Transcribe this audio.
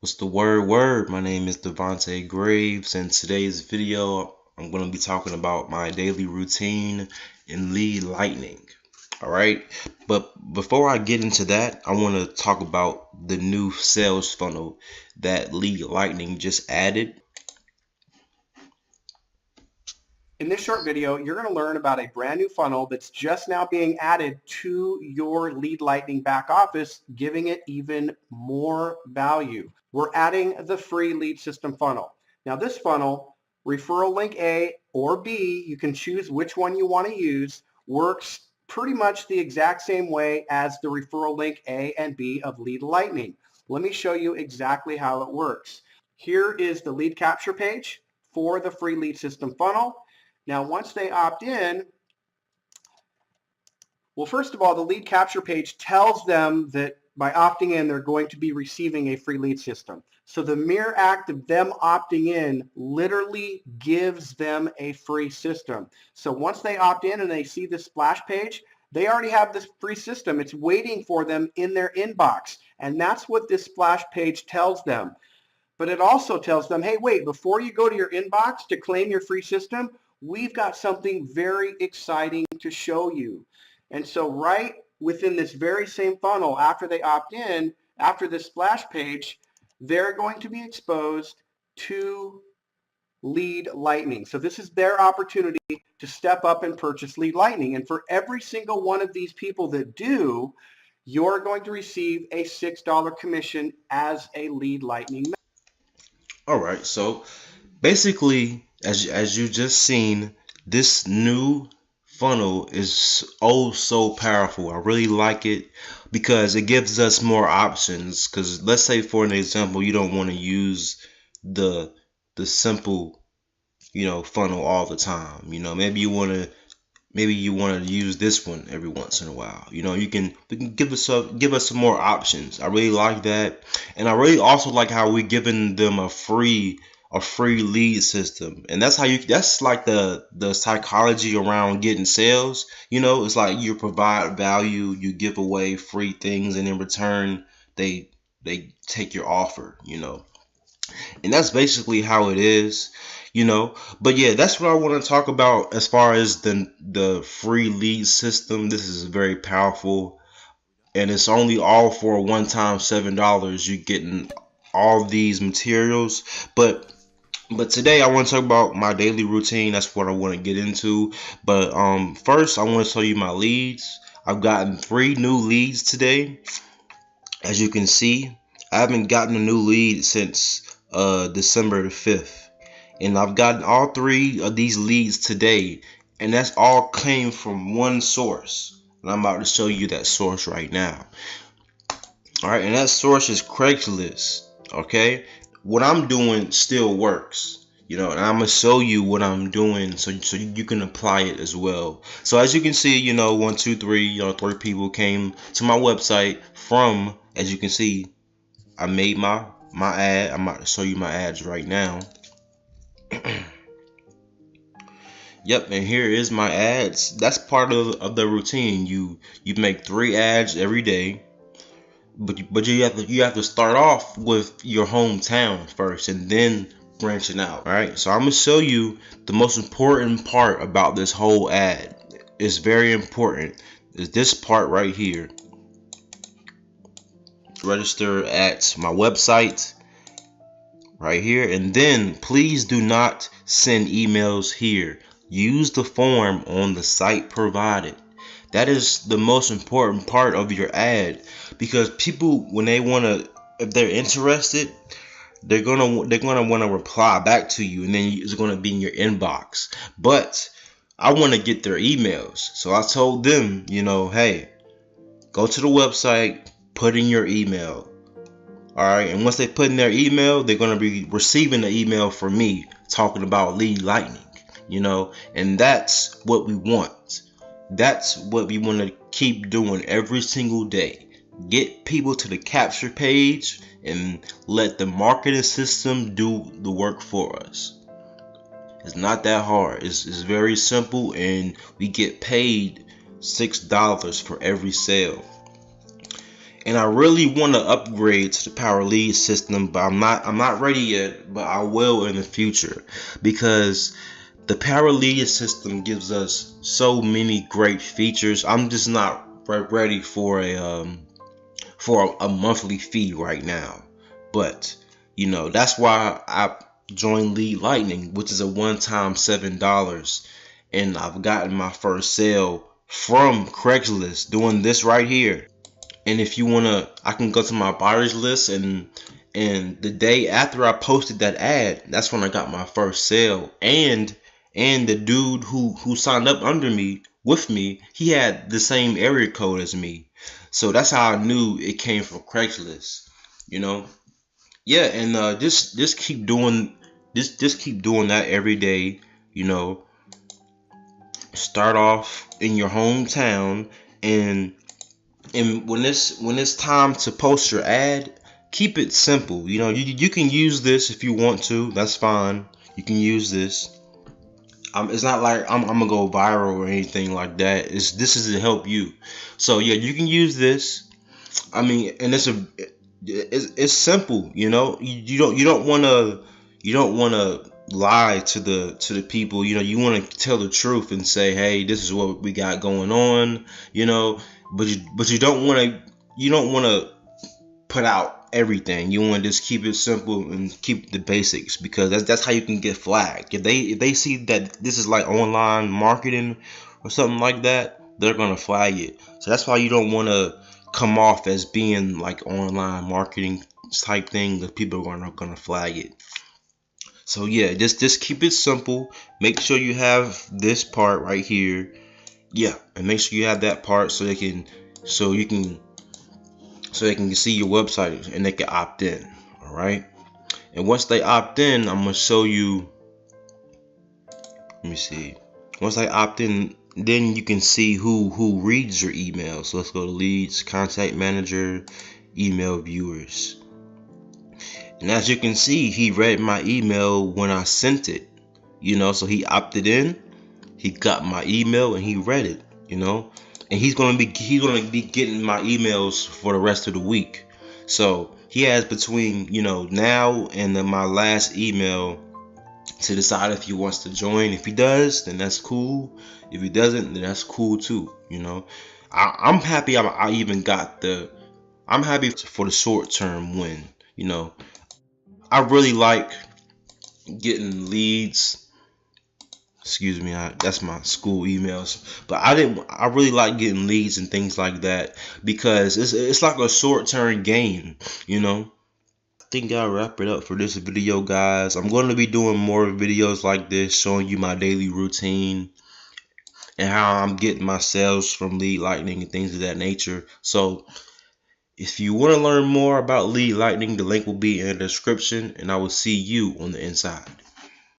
What's the word? My name is Devontae Graves, and today's video I'm going to be talking about my daily routine in Lead Lightning. All right, but before I get into that, I want to talk about the new sales funnel that Lead Lightning just added. In this short video, you're going to learn about a brand new funnel that's just now being added to your Lead Lightning back office, giving it even more value. We're adding the free lead system funnel. Now this funnel, referral link A or B, you can choose which one you want to use, works pretty much the exact same way as the referral link A and B of Lead Lightning. Let me show you exactly how it works. Here is the lead capture page for the free lead system funnel. Now, once they opt in, well, first of all, the lead capture page tells them that by opting in, they're going to be receiving a free lead system. So the mere act of them opting in literally gives them a free system. So once they opt in and they see this splash page, they already have this free system. It's waiting for them in their inbox. And that's what this splash page tells them. But it also tells them, hey, wait, before you go to your inbox to claim your free system, we've got something very exciting to show you. And so right within this very same funnel, after they opt in, after this splash page, they're going to be exposed to Lead Lightning. So this is their opportunity to step up and purchase Lead Lightning. And for every single one of these people that do, you're going to receive a $6 commission as a Lead Lightning member. All right, so basically, as you just seen, this new funnel is oh so powerful. I really like it because it gives us more options. Because let's say, for an example, you don't want to use the the simple funnel all the time. Maybe you want to use this one every once in a while. We can give us some more options. I really like that, and I really also like how we're giving them a free lead system, and that's like the psychology around getting sales. It's like you provide value, you give away free things, and in return they take your offer. And that's basically how it is. But yeah, that's what I want to talk about as far as the free lead system. This is very powerful, and it's only all for a one time $7. You're getting all these materials, but today I want to talk about my daily routine. That's what I want to get into. But first I want to show you my leads. I've gotten 3 new leads today. As you can see, I haven't gotten a new lead since December the 5th. And I've gotten all 3 of these leads today. And that's all came from one source. And I'm about to show you that source right now. Alright, and that source is Craigslist. Okay? What I'm doing still works. And I'm going to show you what I'm doing so you can apply it as well. So as you can see, 1, 2, 3, 3 people came to my website from, as you can see, I made my ad. I'm about to show you my ads right now. Yep, and here is my ads. That's part of the routine. You make 3 ads every day, but you have to start off with your hometown first and then branching out. All right, so I'm gonna show you the most important part about this whole ad. It's very important. Is this part right here. Register at my website right here, and then please do not send emails here. Use the form on the site provided. That is the most important part of your ad, because people, when they want to, if they're interested, they're gonna want to reply back to you, and then it's gonna be in your inbox. But I want to get their emails, so I told them, hey, go to the website, put in your email. Alright, and once they put in their email, they're going to be receiving the email from me talking about Lead Lightning, and that's what we want. That's what we want to keep doing every single day. Get people to the capture page and let the marketing system do the work for us. It's not that hard. It's very simple, and we get paid $6 for every sale. and I really want to upgrade to the power lead system, but I'm not ready yet, but I will in the future, because the power lead system gives us so many great features. I'm just not ready for a monthly fee right now. But that's why I joined Lead Lightning, which is a one-time $7, and I've gotten my first sale from Craigslist doing this right here. And if you wanna, I can go to my buyers list, and the day after I posted that ad, that's when I got my first sale. And the dude who signed up under me with me, he had the same area code as me. So that's how I knew it came from Craigslist. Yeah, and just keep doing just keep doing that every day. Start off in your hometown, and when it's time to post your ad, keep it simple. You can use this if you want to. That's fine. You can use this. It's not like I'm gonna go viral or anything like that. This is to help you. So yeah, you can use this. I mean, and it's simple. You don't want to lie to the people. You want to tell the truth and say, hey, this is what we got going on. But you don't want to put out everything. You want to just keep it simple and keep the basics, because that's how you can get flagged. If they see that this is like online marketing or something like that, they're gonna flag it. So that's why you don't want to come off as being like online marketing type thing, that people are gonna flag it. So yeah, just keep it simple. Make sure you have this part right here. Yeah, and make sure you have that part so you can see your website and they can opt in. All right. And once they opt in, I'm gonna show you. Let me see. Once they opt in, then you can see who reads your email. So let's go to leads, contact manager, email viewers. And as you can see, he read my email when I sent it. So he opted in, he got my email and he read it. And he's gonna be getting my emails for the rest of the week. So he has between now and then my last email to decide if he wants to join. If he does, then that's cool. If he doesn't, then that's cool too. I'm happy. I'm happy for the short term win. I really like getting leads. Excuse me, that's my school emails. But I really like getting leads and things like that, because it's like a short-term game. I think I'll wrap it up for this video, guys. I'm going to be doing more videos like this, showing you my daily routine and how I'm getting my sales from Lead Lightning and things of that nature. So if you want to learn more about Lead Lightning, the link will be in the description, and I will see you on the inside.